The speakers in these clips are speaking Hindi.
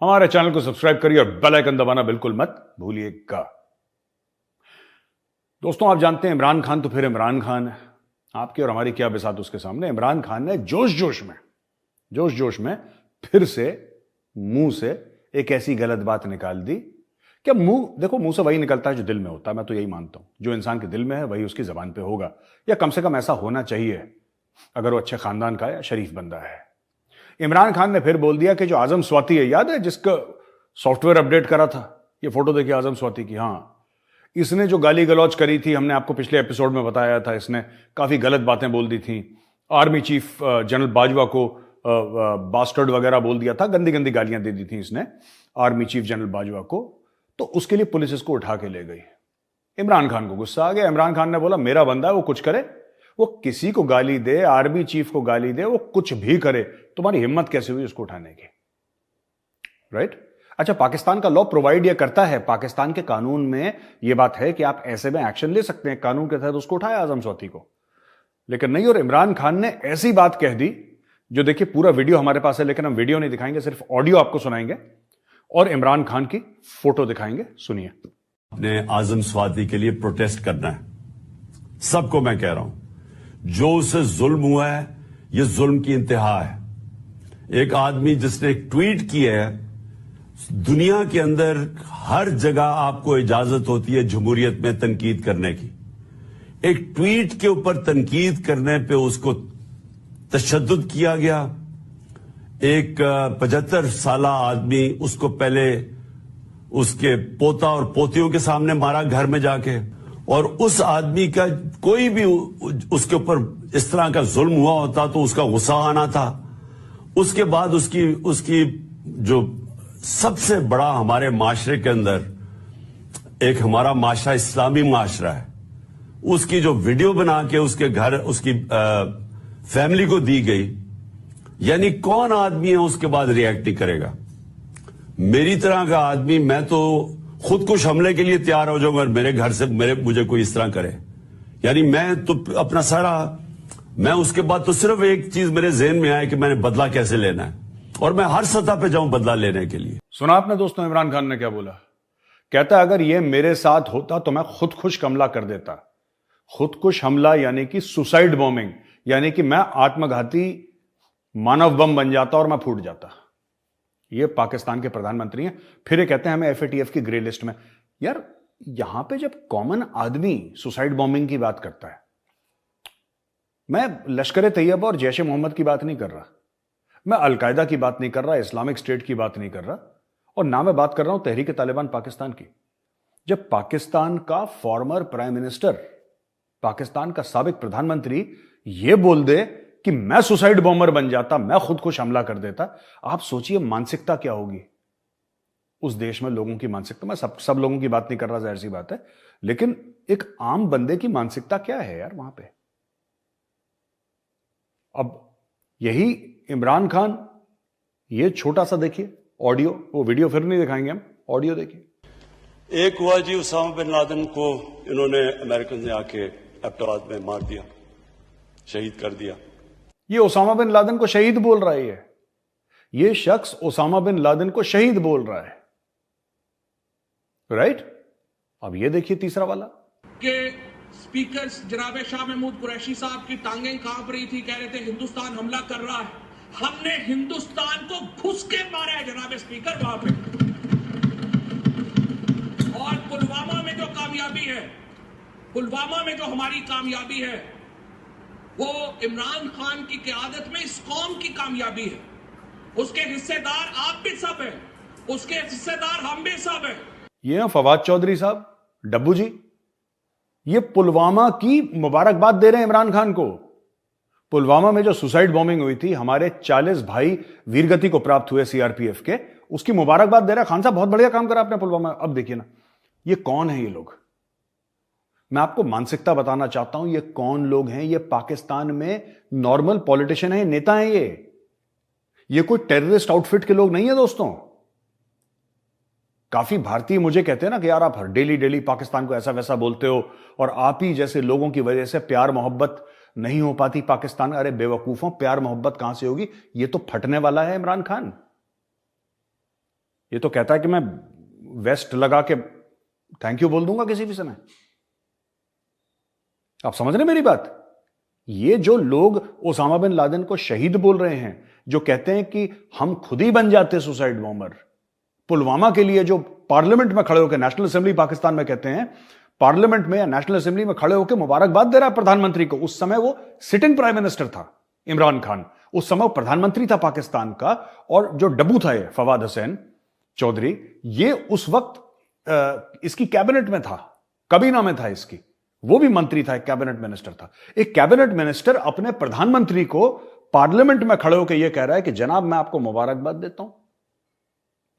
हमारे चैनल को सब्सक्राइब करिए और बेल आइकन दबाना बिल्कुल मत भूलिएगा। दोस्तों, आप जानते हैं इमरान खान तो फिर इमरान खान है। आपकी और हमारी क्या बिसात उसके सामने। इमरान खान ने जोश जोश में फिर से मुंह से एक ऐसी गलत बात निकाल दी कि मुंह से वही निकलता है जो दिल में होता है। मैं तो यही मानता हूं, जो इंसान के दिल में है वही उसकी जबान पे होगा, या कम से कम ऐसा होना चाहिए अगर वो अच्छे खानदान का या शरीफ बंदा है। इमरान खान ने फिर बोल दिया कि जो आजम स्वाति है, याद है जिसका सॉफ्टवेयर अपडेट करा था, ये फोटो देखिए आजम स्वाति की। हाँ, इसने जो गाली गलौज करी थी, हमने आपको पिछले एपिसोड में बताया था, इसने काफी गलत बातें बोल दी थी। आर्मी चीफ जनरल बाजवा को बास्टर्ड वगैरह बोल दिया था, गंदी गंदी गालियां दे दी थी इसने आर्मी चीफ जनरल बाजवा को। तो उसके लिए पुलिस इसको उठा के ले गई। इमरान खान को गुस्सा आ गया। इमरान खान ने बोला मेरा बंदा है, वो कुछ करे, वो किसी को गाली दे, आर्मी चीफ को गाली दे, वो कुछ भी करे, तुम्हारी हिम्मत कैसे हुई उसको उठाने की? राइट? अच्छा, पाकिस्तान का लॉ प्रोवाइड यह करता है, पाकिस्तान के कानून में यह बात है कि आप ऐसे में एक्शन ले सकते हैं, कानून के तहत उसको उठाया आजम स्वाति को, लेकिन नहीं। और इमरान खान ने ऐसी बात कह दी जो, देखिए पूरा वीडियो हमारे पास है, लेकिन हम वीडियो नहीं दिखाएंगे, सिर्फ ऑडियो आपको सुनाएंगे और इमरान खान की फोटो दिखाएंगे। सुनिए। अपने आजम स्वाति के लिए प्रोटेस्ट करना है। सबको मैं कह रहा हूं, जो उसे जुल्म हुआ है, यह जुल्म की इंतहा है। एक आदमी जिसने एक ट्वीट किया है, दुनिया के अंदर हर जगह आपको इजाजत होती है जमहूरियत में तनकीद करने की। एक ट्वीट के ऊपर तनकीद करने पे उसको तशद्दुद किया गया। एक 75 साला आदमी, उसको पहले उसके पोता और पोतियों के सामने मारा घर में जाके, और उस आदमी का कोई भी उसके ऊपर इस तरह का जुल्म हुआ होता तो उसका गुस्सा आना था। उसके बाद उसकी जो सबसे बड़ा हमारे माशरे के अंदर, एक हमारा माशरा इस्लामी माशरा है, उसकी जो वीडियो बना के उसके घर उसकी फैमिली को दी गई, यानी कौन आदमी है उसके बाद रिएक्ट नहीं करेगा? मेरी तरह का आदमी, मैं तो खुदकुश हमले के लिए तैयार हो जाऊंगा मेरे घर से मुझे कोई इस तरह करे। यानी मैं तो अपना सारा, मैं उसके बाद तो सिर्फ एक चीज मेरे जहन में आया कि मैंने बदला कैसे लेना है, और मैं हर सतह पे जाऊं बदला लेने के लिए। सुना आपने दोस्तों इमरान खान ने क्या बोला? कहता अगर ये मेरे साथ होता तो मैं खुदकुश हमला कर देता। खुदकुश हमला यानी कि सुसाइड बॉम्बिंग, यानी कि मैं आत्मघाती मानव बम बन जाता और मैं फूट जाता। ये पाकिस्तान के प्रधानमंत्री हैं, फिर ये कहते हैं हमें एफएटीएफ की ग्रे लिस्ट में। यार, यहां पे जब कॉमन आदमी सुसाइड बॉम्बिंग की बात करता है, मैं लश्कर तैयबा और जैश ए मोहम्मद की बात नहीं कर रहा, मैं अलकायदा की बात नहीं कर रहा, इस्लामिक स्टेट की बात नहीं कर रहा, और ना मैं बात कर रहा हूं तहरीक तालिबान पाकिस्तान की। जब पाकिस्तान का फॉर्मर प्राइम मिनिस्टर, पाकिस्तान का साबिक प्रधानमंत्री यह बोल दे कि मैं सुसाइड बॉम्बर बन जाता, मैं खुदकुश हमला कर देता, आप सोचिए मानसिकता क्या होगी उस देश में, लोगों की मानसिकता। मैं सब लोगों की बात नहीं कर रहा, जाहिर सी बात है, लेकिन एक आम बंदे की मानसिकता क्या है यार वहां पे। अब यही इमरान खान, ये छोटा सा देखिए ऑडियो, वो वीडियो फिर नहीं दिखाएंगे हम, ऑडियो देखिए। एक हुआ जी, उसामा बिन लादेन को इन्होंने अमेरिकन ने आके एबटाबाद में मार दिया, शहीद कर दिया। ये ओसामा बिन लादेन को शहीद बोल रहा है, ये शख्स ओसामा बिन लादेन को शहीद बोल रहा है। राइट? अब ये देखिए तीसरा वाला कि स्पीकर जनाब शाह महमूद कुरैशी साहब की टांगें कांप रही थी, कह रहे थे हिंदुस्तान हमला कर रहा है। हमने हिंदुस्तान को घुस के मारा है जनाब स्पीकर वहां पे। और पुलवामा में जो कामयाबी है, पुलवामा में जो हमारी कामयाबी है, वो इमरान खान की क़यादत में इस कौम की कामयाबी है। उसके हिस्सेदार आप भी सब हैं, उसके हिस्सेदार हम भी सब हैं। ये फवाद चौधरी साहब, डब्बू जी, ये पुलवामा की मुबारकबाद दे रहे हैं इमरान खान को। पुलवामा में जो सुसाइड बॉम्बिंग हुई थी, हमारे 40 भाई वीरगति को प्राप्त हुए सीआरपीएफ के, उसकी मुबारकबाद दे रहा है। खान साहब बहुत बढ़िया काम करा आपने पुलवामा। अब देखिए ना, ये कौन है ये लोग? मैं आपको मानसिकता बताना चाहता हूं, ये कौन लोग हैं। ये पाकिस्तान में नॉर्मल पॉलिटिशियन है, नेता हैं ये कोई टेररिस्ट आउटफिट के लोग नहीं है दोस्तों। काफी भारतीय मुझे कहते हैं ना कि यार आप डेली पाकिस्तान को ऐसा वैसा बोलते हो, और आप ही जैसे लोगों की वजह से प्यार मोहब्बत नहीं हो पाती पाकिस्तान। अरे बेवकूफों, प्यार मोहब्बत कहां से होगी? ये तो फटने वाला है इमरान खान। ये तो कहता है कि मैं वेस्ट लगा के थैंक यू बोल दूंगा किसी भी समय। आप समझ रहे मेरी बात? ये जो लोग ओसामा बिन लादेन को शहीद बोल रहे हैं, जो कहते हैं कि हम खुद ही बन जाते सुसाइड बॉम्बर, पुलवामा के लिए जो पार्लियामेंट में खड़े होकर, नेशनल असेंबली पाकिस्तान में कहते हैं, पार्लियामेंट में या नेशनल असेंबली में खड़े होकर मुबारकबाद दे रहा है प्रधानमंत्री को। उस समय वो सिटिंग प्राइम मिनिस्टर था इमरान खान, उस समय वो प्रधानमंत्री था पाकिस्तान का, और जो डब्बू था ये फवाद हुसैन चौधरी, ये उस वक्त इसकी कैबिनेट में था, काबीना में था इसकी, वो भी मंत्री था, एक कैबिनेट मिनिस्टर था। एक कैबिनेट मिनिस्टर अपने प्रधानमंत्री को पार्लियामेंट में खड़े होकर यह कह रहा है कि जनाब मैं आपको मुबारकबाद देता हूं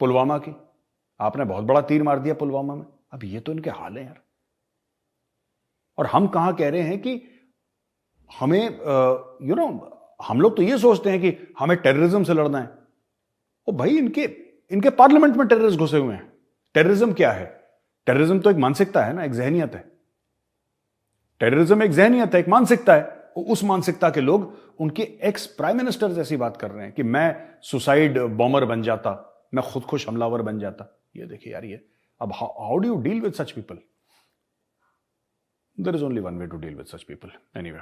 पुलवामा की, आपने बहुत बड़ा तीर मार दिया पुलवामा में। अब ये तो इनके हाल है यार। और हम कहां कह रहे हैं कि हमें हम लोग तो ये सोचते हैं कि हमें टेररिज्म से लड़ना है। ओ भाई, इनके पार्लियामेंट में टेररिस्ट घुसे हुए हैं। टेररिज्म क्या है? टेररिज्म तो एक मानसिकता है ना, एक जहनियत है। टेररिज्म एक जहनियत है, एक मानसिकता है। उस मानसिकता के लोग उनके एक्स प्राइम मिनिस्टर जैसी बात कर रहे हैं कि मैं सुसाइड बॉम्बर बन जाता, मैं खुदकुश हमलावर बन जाता। ये देखिए यार, ये अब how do you deal with such people? There is only one way to deal with such people. Anyway,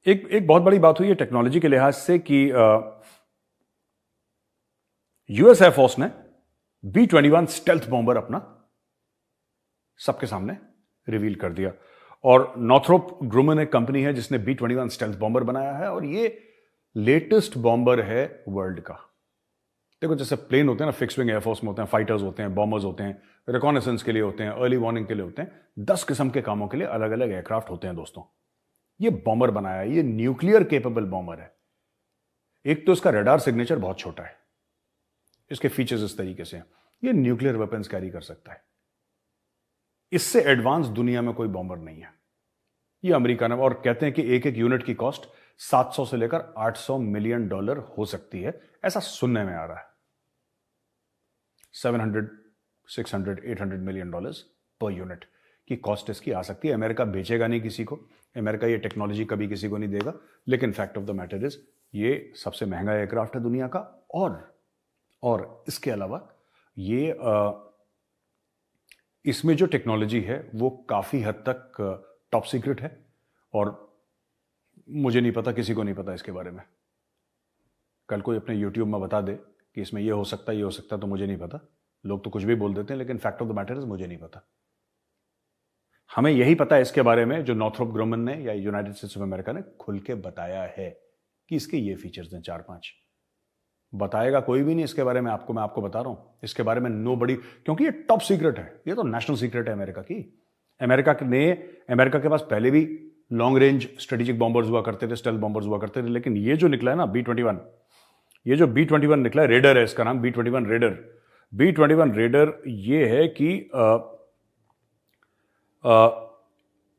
एक बहुत बड़ी बात हुई है टेक्नोलॉजी के लिहाज से कि यूएस एयरफोर्स ने B-21 स्टेल्थ बॉम्बर अपना सबके सामने रिवील कर दिया। और नॉर्थरोप ग्रुमन एक कंपनी है जिसने B-21 स्टेल्थ बॉम्बर बनाया है, और ये लेटेस्ट बॉम्बर है वर्ल्ड का। देखो, जैसे प्लेन होते हैं ना, फिक्स विंग एयरफोर्स में होते हैं, फाइटर्स होते हैं, बॉम्बर्स होते हैं, रिकॉनेसेंस के लिए होते हैं, अर्ली वार्निंग के लिए होते हैं, 10 किस्म के कामों के लिए अलग अलग एयरक्राफ्ट होते हैं दोस्तों। ये बॉम्बर बनाया है, ये न्यूक्लियर केपेबल बॉम्बर है। एक तो इसका रडार सिग्नेचर बहुत छोटा है, इसके फीचर्स इस तरीके से हैं, ये न्यूक्लियर वेपन्स कैरी कर सकता है। इससे एडवांस दुनिया में कोई बॉम्बर नहीं है। ये अमेरिका ने, और कहते हैं कि एक एक यूनिट की कॉस्ट 700 से लेकर $800 मिलियन हो सकती है, ऐसा सुनने में आ रहा है। 700, 600, $800 मिलियन पर यूनिट की कॉस्ट इसकी आ सकती है। अमेरिका बेचेगा नहीं किसी को, अमेरिका ये टेक्नोलॉजी कभी किसी को नहीं देगा, लेकिन fact of the matter is ये सबसे महंगा एयरक्राफ्ट है दुनिया का। और इसके अलावा ये इसमें जो टेक्नोलॉजी है वो काफी हद तक टॉप सीक्रेट है, और मुझे नहीं पता, किसी को नहीं पता इसके बारे में। कल कोई अपने यूट्यूब में बता दे कि इसमें ये हो सकता है, ये हो सकता है, तो मुझे नहीं पता। लोग तो कुछ भी बोल देते हैं, लेकिन fact of the matter is मुझे नहीं पता। हमें यही पता है इसके बारे में जो नॉर्थरोप ग्रुमन ने या यूनाइटेड स्टेट्स ऑफ अमेरिका ने खुल के बताया है कि इसके ये फीचर्स हैं, 4-5। बताएगा कोई भी नहीं इसके बारे में, मैं आपको बता रहा हूं इसके बारे में नोबडी, क्योंकि ये टॉप सीक्रेट है, ये तो नेशनल सीक्रेट है अमेरिका की। अमेरिका के पास पहले भी लॉन्ग रेंज स्ट्रेटेजिक बॉम्बर्स हुआ करते थे, स्टेल्थ बॉम्बर्स हुआ करते थे, लेकिन ये जो निकला है ना B-21, ये जो B-21 निकला है, रेडर है इसका नाम, B-21 रेडर। B-21 रेडर ये है कि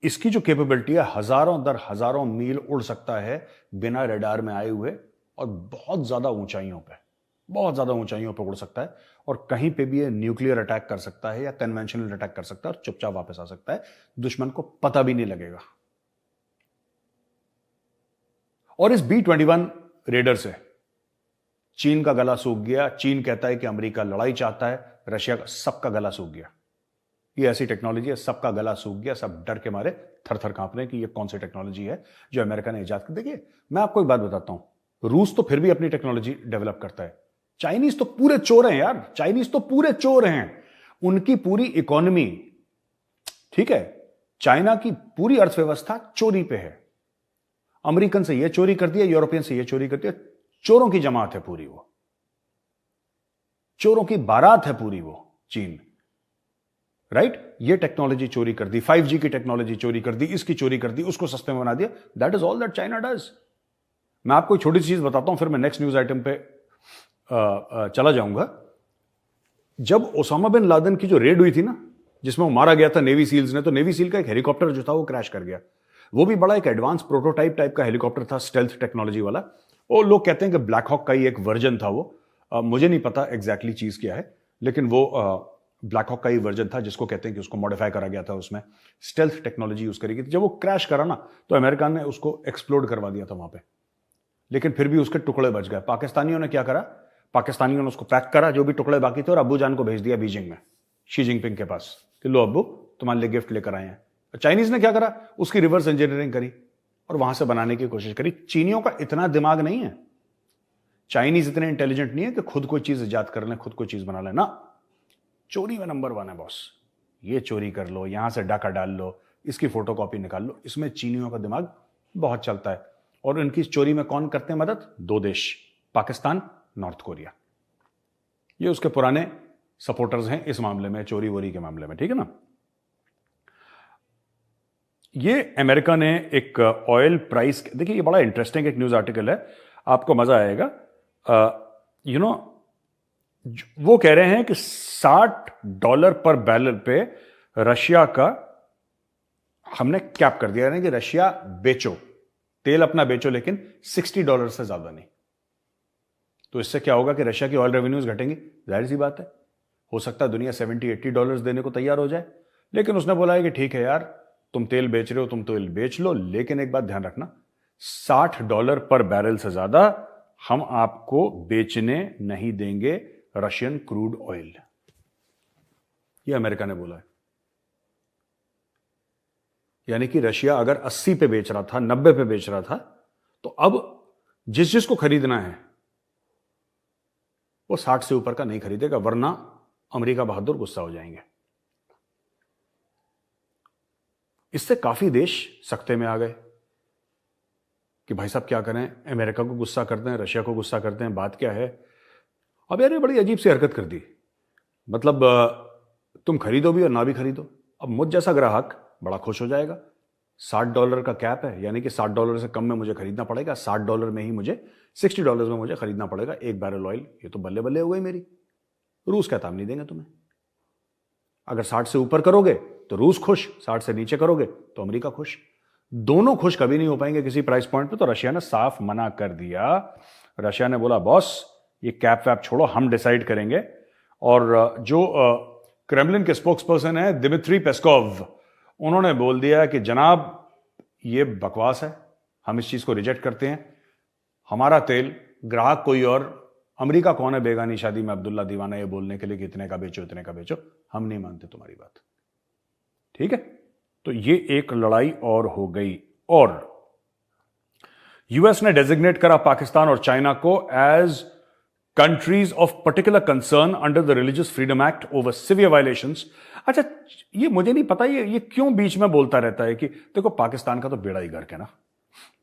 इसकी जो कैपेबिलिटी है, हजारों दर हजारों मील उड़ सकता है बिना रडार में आए हुए, और बहुत ज्यादा ऊंचाइयों पे उड़ सकता है, और कहीं पे भी ये न्यूक्लियर अटैक कर सकता है या कन्वेंशनल अटैक कर सकता है, और चुपचाप वापस आ सकता है, दुश्मन को पता भी नहीं लगेगा। और इस B-21 रेडर से चीन का गला सूख गया। चीन कहता है कि अमेरिका लड़ाई चाहता है, रशिया का, सबका गला सूख गया। ये ऐसी टेक्नोलॉजी है, सबका गला सूख गया, सब डर के मारे थर-थर कांप रहे हैं कि ये कौन सी टेक्नोलॉजी है जो अमेरिका ने इजाद कर। देखिए, मैं आपको एक बात बताता हूं, रूस तो फिर भी अपनी टेक्नोलॉजी डेवलप करता है, चाइनीज तो पूरे चोर हैं यार, चाइनीज तो पूरे चोर हैं। उनकी पूरी इकोनॉमी, ठीक है, चाइना की पूरी अर्थव्यवस्था चोरी पे है। अमेरिकन से यह चोरी कर दिया, यूरोपियन से यह चोरी कर दिया, चोरों की जमात है पूरी, वो चोरों की बारात है पूरी वो चीन, राइट? ये टेक्नोलॉजी चोरी कर दी, 5G की टेक्नोलॉजी चोरी कर दी, इसकी चोरी कर दी, उसको सस्ते में बना दिया। That is all that China does. मैं आपको एक छोटी सी चीज बताता हूं, फिर मैं नेक्स्ट न्यूज आइटम पे चला जाऊंगा। जब ओसामा बिन लादेन की जो रेड हुई थी ना, जिसमें वो मारा गया था नेवी सील्स ने, तो नेवी सील का एक हेलीकॉप्टर जो था वो क्रैश कर गया। वो भी बड़ा एक एडवांस प्रोटोटाइप टाइप का हेलीकॉप्टर था, स्टेल्थ टेक्नोलॉजी वाला। और लोग कहते हैं कि ब्लैक हॉक का ही एक वर्जन था वो। मुझे नहीं पता एग्जैक्टली चीज क्या है, लेकिन वो ब्लैक हॉक का ही वर्जन था, जिसको कहते हैं कि उसको मॉडिफाई करा गया था, उसमें स्टेल्थ टेक्नोलॉजी यूज करी गई थी। जब वो क्रैश करा ना, तो अमेरिका ने उसको एक्सप्लोड करवा दिया था वहां पे, लेकिन फिर भी उसके टुकड़े बच गए। पाकिस्तानियों ने क्या करा, पाकिस्तानियों ने उसको पैक करा, जो भी टुकड़े बाकी थे, और अब्बू जान को भेज दिया बीजिंग में, शी जिनपिंग के पास, कि लो अब्बू तुम्हारे लिए गिफ्ट लेकर आए हैं। चाइनीज ने क्या करा, उसकी रिवर्स इंजीनियरिंग करी और वहां से बनाने की कोशिश करी। चीनियों का इतना दिमाग नहीं है, चाइनीज इतने इंटेलिजेंट नहीं है कि खुद कोई चीज इजाद कर लें, खुद कोई चीज बना लें ना। चोरी में नंबर 1 है बॉस। ये चोरी कर लो, यहां से डाका डाल लो, इसकी फोटोकॉपी निकाल लो, इसमें चीनियों का दिमाग बहुत चलता है। और इनकी चोरी में कौन करते हैं मदद? 2 देश, पाकिस्तान, नॉर्थ कोरिया। ये उसके पुराने सपोर्टर्स हैं इस मामले में, चोरी वोरी के मामले में, ठीक है ना। ये अमेरिका ने एक ऑयल प्राइस, देखिए ये बड़ा इंटरेस्टिंग एक न्यूज आर्टिकल है, आपको मजा आएगा। वो कह रहे हैं कि $60 पर बैरल पे रशिया का हमने कैप कर दिया, यानी कि रशिया बेचो, तेल अपना बेचो, लेकिन $60 से ज्यादा नहीं। तो इससे क्या होगा कि रशिया की ऑयल रेवेन्यूज घटेंगी, जाहिर सी बात है। हो सकता है दुनिया $70-80 देने को तैयार हो जाए, लेकिन उसने बोला है कि ठीक है यार, तुम तेल बेच रहे हो, तुम तेल बेच लो, लेकिन एक बात ध्यान रखना, $60 पर बैरल से ज्यादा हम आपको बेचने नहीं देंगे रशियन क्रूड ऑयल। यह अमेरिका ने बोला है। यानी कि रशिया अगर 80 पे बेच रहा था, 90 पे बेच रहा था, तो अब जिस जिसको खरीदना है वो 60 से ऊपर का नहीं खरीदेगा, वरना अमेरिका बहादुर गुस्सा हो जाएंगे। इससे काफी देश सख्ते में आ गए कि भाई साहब क्या करें, अमेरिका को गुस्सा करते हैं, रशिया को गुस्सा करते हैं, बात क्या है। अब यार ये बड़ी अजीब सी हरकत कर दी, मतलब तुम खरीदो भी और ना भी खरीदो। अब मुझ जैसा ग्राहक बड़ा खुश हो जाएगा, $60 का कैप है, यानी कि $60 से कम में मुझे खरीदना पड़ेगा, $60 में ही मुझे, $60 में मुझे खरीदना पड़ेगा एक बैरल ऑयल। ये तो बल्ले बल्ले हो गई मेरी। रूस का ताम नहीं देंगे तुम्हें। अगर 60 से ऊपर करोगे तो रूस खुश, 60 से नीचे करोगे तो अमेरिका खुश। दोनों खुश कभी नहीं हो पाएंगे किसी प्राइस पॉइंट पे। तो रशिया ने साफ मना कर दिया। रशिया ने बोला बॉस ये कैप वैप छोड़ो, हम डिसाइड करेंगे। और जो क्रेमलिन के स्पोक्स पर्सन है दिमित्री पेस्कोव, उन्होंने बोल दिया कि जनाब ये बकवास है, हम इस चीज को रिजेक्ट करते हैं। हमारा तेल ग्राहक कोई और, अमेरिका कौन है बेगानी शादी में अब्दुल्ला दीवाना ये बोलने के लिए कि इतने का बेचो इतने का बेचो, हम नहीं मानते तुम्हारी बात। ठीक है, तो ये एक लड़ाई और हो गई। और यूएस ने डेजिग्नेट करा पाकिस्तान और चाइना को as countries of particular concern under the religious freedom act over severe violations. अच्छा, ये मुझे नहीं पता ये क्यों बीच में बोलता रहता है कि देखो पाकिस्तान का तो बेड़ा ही गर्क है ना,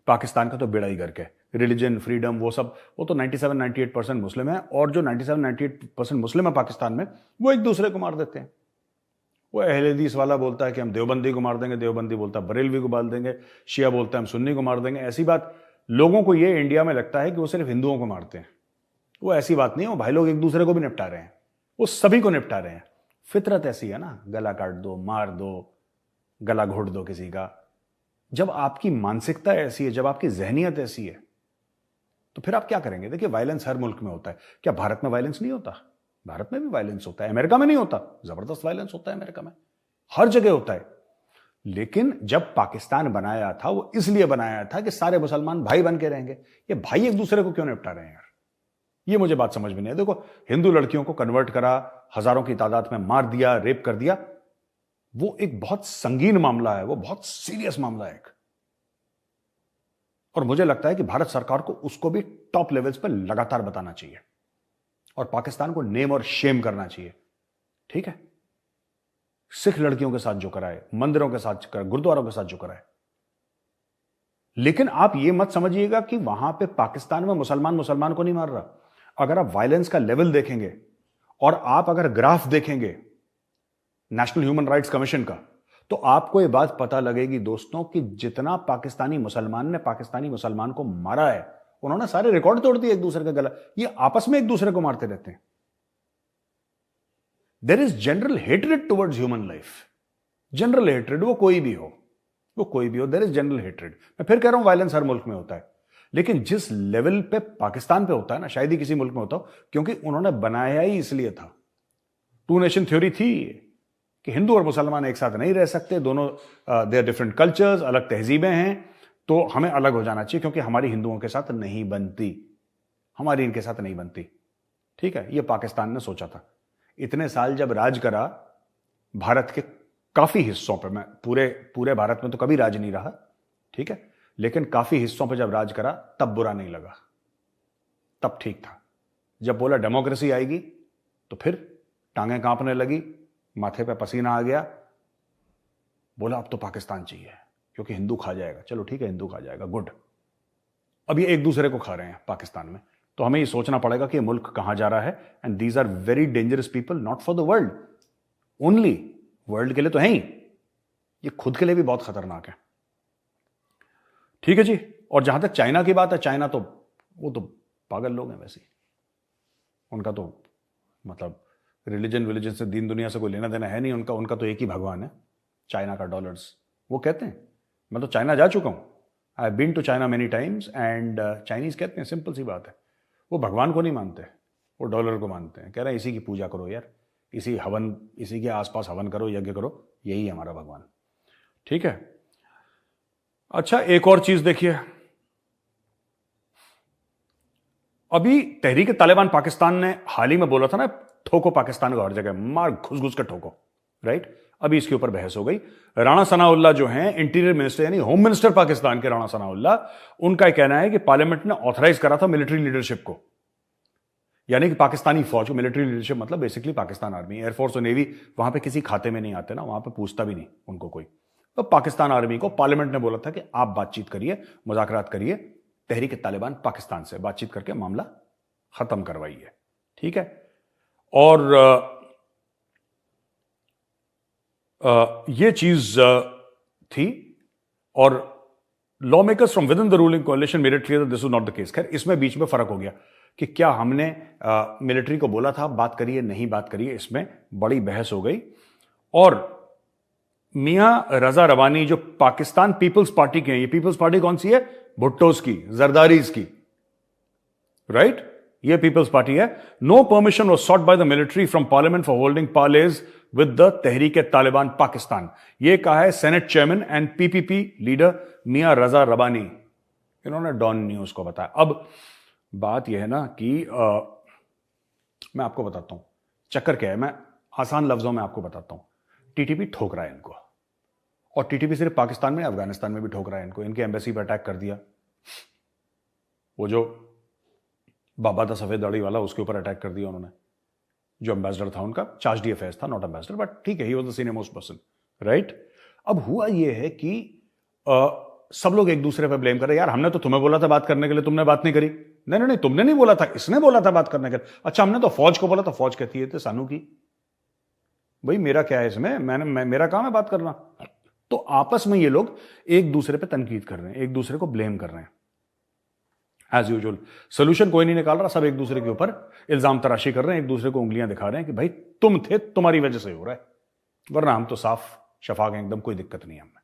पाकिस्तान का तो बेड़ा ही गर्क है, रिलीजन फ्रीडम वो सब, वो तो 97-98% मुस्लिम है, और जो 97-98% मुस्लिम है पाकिस्तान में वो एक दूसरे को मार देते हैं। वो अहले हदीस वाला बोलता है कि हम देवबंदी को मार देंगे, देवबंदी बोलता है बरेलवी को मार देंगे, शिया बोलता है हम सुन्नी को मार देंगे। ऐसी बात लोगों को ये इंडिया में लगता है कि वो सिर्फ हिंदुओं को मारते हैं। वो ऐसी बात नहीं है, वो भाई लोग एक दूसरे को भी निपटा रहे हैं, वो सभी को निपटा रहे हैं। फितरत ऐसी है ना, गला काट दो, मार दो, गला घोट दो किसी का। जब आपकी मानसिकता ऐसी है, जब आपकी जहनियत ऐसी है, तो फिर आप क्या करेंगे? देखिए वायलेंस हर मुल्क में होता है। क्या भारत में वायलेंस नहीं होता? भारत में भी वायलेंस होता है। अमेरिका में नहीं होता? जबरदस्त वायलेंस होता है अमेरिका में, हर जगह होता है। लेकिन जब पाकिस्तान बनाया था वो इसलिए बनाया था कि सारे मुसलमान भाई बन के रहेंगे। ये भाई एक दूसरे को क्यों निपटा रहे हैं यार? ये मुझे बात समझ में नहीं है। देखो हिंदू लड़कियों को कन्वर्ट करा, हजारों की तादाद में मार दिया, रेप कर दिया, वो एक बहुत संगीन मामला है, वो बहुत सीरियस मामला है एक। और मुझे लगता है कि भारत सरकार को उसको भी टॉप लेवल्स पर लगातार बताना चाहिए और पाकिस्तान को नेम और शेम करना चाहिए। ठीक है, सिख लड़कियों के साथ जो कराए, मंदिरों के साथ कराए, गुरुद्वारों के साथ जो कराए। लेकिन आप ये मत समझिएगा कि वहां पे पाकिस्तान में मुसलमान को नहीं मार रहा। अगर आप वायलेंस का लेवल देखेंगे और आप अगर ग्राफ देखेंगे नेशनल ह्यूमन राइट्स कमीशन का, तो आपको यह बात पता लगेगी दोस्तों कि जितना पाकिस्तानी मुसलमान ने पाकिस्तानी मुसलमान को मारा है, उन्होंने सारे रिकॉर्ड तोड़ दिए एक दूसरे का गला। ये आपस में एक दूसरे को मारते रहते हैं। There is general hatred towards human life. General hatred, वो कोई भी हो, देयर इज जनरल हेट्रेड। मैं फिर कह रहा हूं वायलेंस हर मुल्क में होता है, लेकिन जिस लेवल पे पाकिस्तान पे होता है ना, शायद ही किसी मुल्क में होता हो, क्योंकि उन्होंने बनाया ही इसलिए था। 2 नेशन थ्योरी थी कि हिंदू और मुसलमान एक साथ नहीं रह सकते, दोनों दे आर डिफरेंट कल्चर्स, अलग तहजीबें हैं, तो हमें अलग हो जाना चाहिए क्योंकि हमारी हिंदुओं के साथ नहीं बनती, हमारी इनके साथ नहीं बनती। ठीक है, ये पाकिस्तान ने सोचा था। इतने साल जब राज करा भारत के काफी हिस्सों पे, मैं पूरे भारत में तो कभी राज नहीं रहा, ठीक है, लेकिन काफी हिस्सों पे जब राज करा तब बुरा नहीं लगा, तब ठीक था। जब बोला डेमोक्रेसी आएगी तो फिर टांगें कांपने लगी, माथे पे पसीना आ गया, बोला अब तो पाकिस्तान चाहिए क्योंकि हिंदू खा जाएगा। चलो ठीक है, हिंदू खा जाएगा, गुड। अब ये एक दूसरे को खा रहे हैं पाकिस्तान में, तो हमें ये सोचना पड़ेगा कि ये मुल्क कहां जा रहा है। And these are very dangerous people, not for the world only, world के लिए तो है ही, ये खुद के लिए भी बहुत खतरनाक है। ठीक है जी। और जहां तक चाइना की बात है, चाइना तो वो तो पागल लोग हैं वैसे, उनका तो मतलब रिलीजन से, दीन दुनिया से कोई लेना देना है नहीं उनका। उनका तो एक ही भगवान है, चाइना का डॉलर्स। वो कहते हैं, मैं तो चाइना जा चुका हूं, I have been to China many times, and Chinese कहते हैं, सिंपल सी बात है, वो भगवान को नहीं मानते, वो डॉलर को मानते हैं। कह रहे हैं इसी की पूजा करो यार, इसी के आसपास हवन करो, यज्ञ करो, यही है हमारा भगवान। ठीक है। अच्छा, एक और चीज देखिए, अभी तहरीक तालिबान पाकिस्तान ने हाल ही में बोला था ना, ठोको पाकिस्तान को हर जगह, मार घुस घुस के ठोको, राइट। अभी इसके ऊपर बहस हो गई। राणा सनाउल्लाह जो हैं इंटीरियर मिनिस्टर यानी होम मिनिस्टर पाकिस्तान के, राणा सनाउल्लाह, उनका कहना है कि पार्लियामेंट ने ऑथराइज करा था मिलिट्री लीडरशिप को, यानी कि पाकिस्तानी फौज को। मिलिट्री लीडरशिप मतलब बेसिकली पाकिस्तान आर्मी, एयरफोर्स और नेवी वहां पे किसी खाते में नहीं आते ना, वहां पे पूछता भी नहीं उनको कोई। तो पाकिस्तान आर्मी को पार्लियामेंट ने बोला था कि आप बातचीत करिए, मुज़ाकरात करिए तहरीक तालिबान पाकिस्तान से, बातचीत करके मामला खत्म करवाइए। ठीक है। और ये चीज थी, और law makers from with in the ruling कोalition made it clear that this was not the case. खैर, इसमें बीच में फर्क हो गया कि क्या हमने मिलिट्री को बोला था बात करिए, नहीं बात करिए, इसमें बड़ी बहस हो गई। और मियां रजा रबानी जो पाकिस्तान पीपल्स पार्टी के हैं, ये पीपल्स पार्टी कौन सी है? भुट्टोस की, जरदारीज की, राइट, ये पीपल्स पार्टी है। No permission was sought by the military from parliament for holding parleys with the Tehreek Taliban Pakistan. ये कहा है senate chairman and PPP leader Mian Raza Rabbani, इन्होंने डॉन न्यूज को बताया। अब बात यह है ना कि मैं आपको बताता हूं चक्कर क्या है, मैं आसान लफ्जों में आपको बताता हूं। टीटीपी ठोक रहा है इनको, और टीटीपी सिर्फ पाकिस्तान में, अफगानिस्तान में भी ठोक रहा है इनको। इनके एम्बेसी पर अटैक कर दिया, वो जो बाबा था सफेद दाढ़ी वाला, उसके ऊपर अटैक कर दिया उन्होंने, जो एम्बेसडर था उनका। चार्ज डी अफेयर्स था, नॉट एम्बेसडर, बट ठीक है, he was the senior most person, right. अब हुआ यह है कि सब लोग एक दूसरे पर ब्लेम कर रहे हैं, यार हमने तो तुम्हें बोला था बात करने के लिए, तुमने बात नहीं करी। नहीं नहीं नहीं, तुमने नहीं बोला था, इसने बोला था बात करने के लिए। अच्छा, हमने तो फौज को बोला था, फौज कहती है सानू की, भाई मेरा क्या है इसमें, मेरा काम है बात करना। तो आपस में ये लोग एक दूसरे पे तनकीद कर रहे हैं, एक दूसरे को ब्लेम कर रहे हैं। एज यूजुअल सोल्यूशन कोई नहीं निकाल रहा, सब एक दूसरे के ऊपर इल्जाम तराशी कर रहे हैं, एक दूसरे को उंगलियां दिखा रहे हैं कि भाई तुम थे, तुम्हारी वजह से हो रहा है, वरना हम तो साफ शफाक हैं, एकदम कोई दिक्कत नहीं है हमें,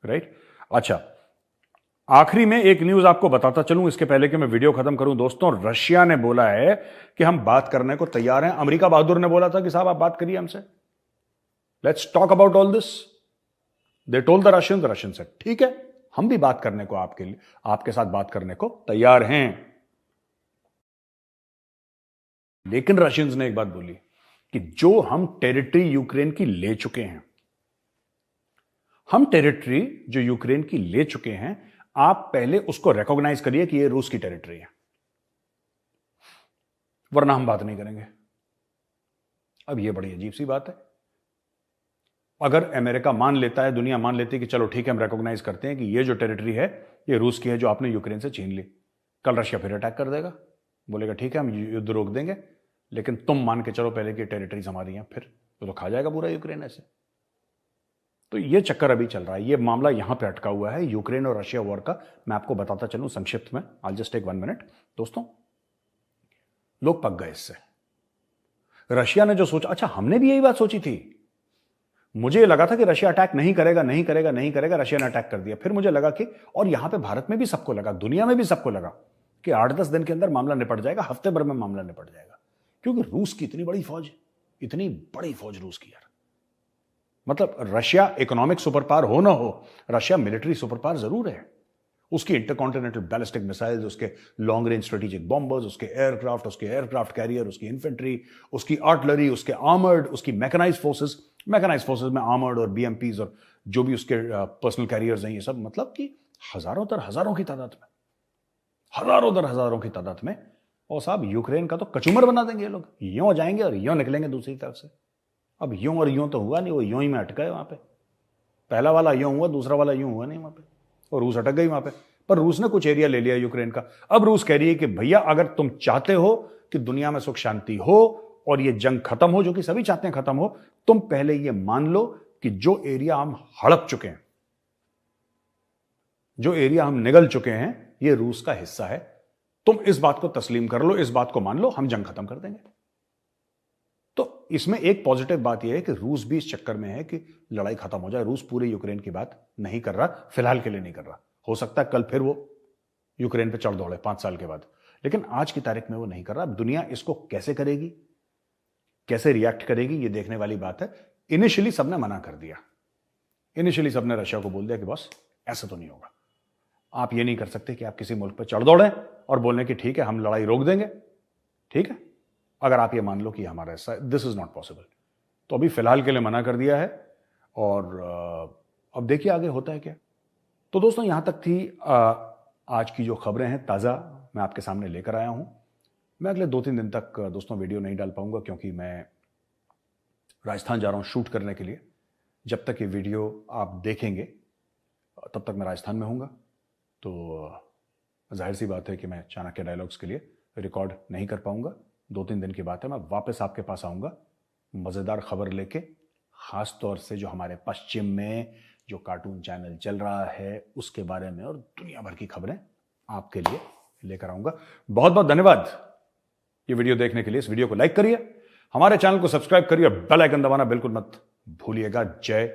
राइट। अच्छा, आखिरी में एक न्यूज आपको बताता चलूं इसके पहले कि मैं वीडियो खत्म करूं। दोस्तों, रशिया ने बोला है कि हम बात करने को तैयार हैं। अमेरिका बहादुर ने बोला था कि साहब आप बात करिए हमसे, let's talk about all this. They told the Russian said ठीक है, हम भी बात करने को आपके साथ बात करने को तैयार हैं। लेकिन रशियंस ने एक बात बोली कि जो हम टेरिटरी यूक्रेन की ले चुके हैं, हम टेरिटरी जो यूक्रेन की ले चुके हैं, आप पहले उसको रिकॉग्नाइज करिए कि ये रूस की टेरिटरी है, वरना हम बात नहीं करेंगे। अब ये बड़ी अजीब सी बात है। अगर अमेरिका मान लेता है, दुनिया मान लेती है कि चलो ठीक है, हम रिकॉग्नाइज करते हैं कि ये जो टेरिटरी है ये रूस की है, जो आपने यूक्रेन से छीन ली, कल रशिया फिर अटैक कर देगा, बोलेगा ठीक है हम युद्ध रोक देंगे, लेकिन तुम मान के चलो पहले कि टेरिटरीज हमारी हैं, फिर तो खा जाएगा पूरा यूक्रेन ऐसे। तो ये चक्कर अभी चल रहा है, ये मामला यहां पे अटका हुआ है यूक्रेन और रशिया वॉर का। मैं आपको बताता चलूं संक्षिप्त में, आई जस्ट टेक 1 मिनट। दोस्तों, लोग पक गए इससे। रशिया ने जो सोचा, अच्छा हमने भी यही बात सोची थी, मुझे लगा था कि रशिया अटैक नहीं करेगा, रशिया ने अटैक कर दिया। फिर मुझे लगा कि, और यहां पे भारत में भी सबको लगा, दुनिया में भी सबको लगा कि 8-10 दिन के अंदर मामला निपट जाएगा, हफ्ते भर में मामला निपट जाएगा, क्योंकि रूस की इतनी बड़ी फौज, इतनी बड़ी फौज रूस की यार। मतलब रशिया इकोनॉमिक सुपर पावर हो ना हो, रशिया मिलिट्री सुपर पावर जरूर है। उसकी इंटरकॉन्टिनेंटल बैलिस्टिक मिसाइल्स, उसके लॉन्ग रेंज स्ट्रेटेजिक बॉम्बर्स, उसके एयरक्राफ्ट कैरियर, उसकी इन्फेंट्री, उसकी आर्टिलरी, उसके आर्मर्ड, उसकी मैकेनाइज्ड फोर्सेस में आर्मर्ड और बीएमपीज और जो भी उसके पर्सनल कैरियर्स हैं, ये सब मतलब कि हजारों दर हजारों की तादाद में। और साहब यूक्रेन का तो कचूमर बना देंगे ये लोग, यूं जाएंगे और यूं निकलेंगे दूसरी तरफ से। अब यूं और यूं तो हुआ नहीं, वो यूं ही में अटका है वहां पे। पहला वाला यूं हुआ, दूसरा वाला यूं हुआ नहीं वहां पे, और रूस अटक गई वहां पे। पर रूस ने कुछ एरिया ले लिया यूक्रेन का। अब रूस कह रही है कि भैया अगर तुम चाहते हो कि दुनिया में सुख शांति हो और ये जंग खत्म हो, जो कि सभी चाहते हैं खत्म हो, तुम पहले ये मान लो कि जो एरिया हम हड़प चुके हैं, जो एरिया हम निगल चुके हैं, ये रूस का हिस्सा है। तुम इस बात को तस्लीम कर लो, इस बात को मान लो, हम जंग खत्म कर देंगे। तो इसमें एक पॉजिटिव बात यह है कि रूस भी इस चक्कर में है कि लड़ाई खत्म हो जाए। रूस पूरे यूक्रेन की बात नहीं कर रहा, फिलहाल के लिए नहीं कर रहा। हो सकता है कल फिर वो यूक्रेन पे चढ़ दौड़े 5 साल के बाद, लेकिन आज की तारीख में वो नहीं कर रहा। दुनिया इसको कैसे करेगी, कैसे रिएक्ट करेगी, ये देखने वाली बात है। इनिशियली सबने मना कर दिया, इनिशियली सबने रशिया को बोल दिया कि बॉस ऐसा तो नहीं होगा, आप ये नहीं कर सकते कि आप किसी मुल्क पर चढ़ दौड़ें और बोलने कि ठीक है हम लड़ाई रोक देंगे, ठीक है, अगर आप ये मान लो कि हमारा ऐसा, दिस इज नॉट पॉसिबल। तो अभी फिलहाल के लिए मना कर दिया है और अब देखिए आगे होता है क्या। तो दोस्तों यहां तक थी आज की जो खबरें हैं ताज़ा मैं आपके सामने लेकर आया हूं। मैं अगले 2-3 दिन तक दोस्तों वीडियो नहीं डाल पाऊंगा क्योंकि मैं राजस्थान जा रहा हूं शूट करने के लिए। जब तक ये वीडियो आप देखेंगे तब तक मैं राजस्थान में हूँगा, तो जाहिर सी बात है कि मैं चाणक्य डायलॉग्स के लिए रिकॉर्ड नहीं कर पाऊंगा। 2-3 दिन की बात है, मैं वापस आपके पास आऊँगा मज़ेदार खबर लेके, ख़ास तौर से जो हमारे पश्चिम में जो कार्टून चैनल चल रहा है उसके बारे में और दुनिया भर की खबरें आपके लिए लेकर आऊँगा। बहुत बहुत धन्यवाद ये वीडियो देखने के लिए। इस वीडियो को लाइक करिए, हमारे चैनल को सब्सक्राइब करिए, बेल आइकन दबाना बिल्कुल मत भूलिएगा। जय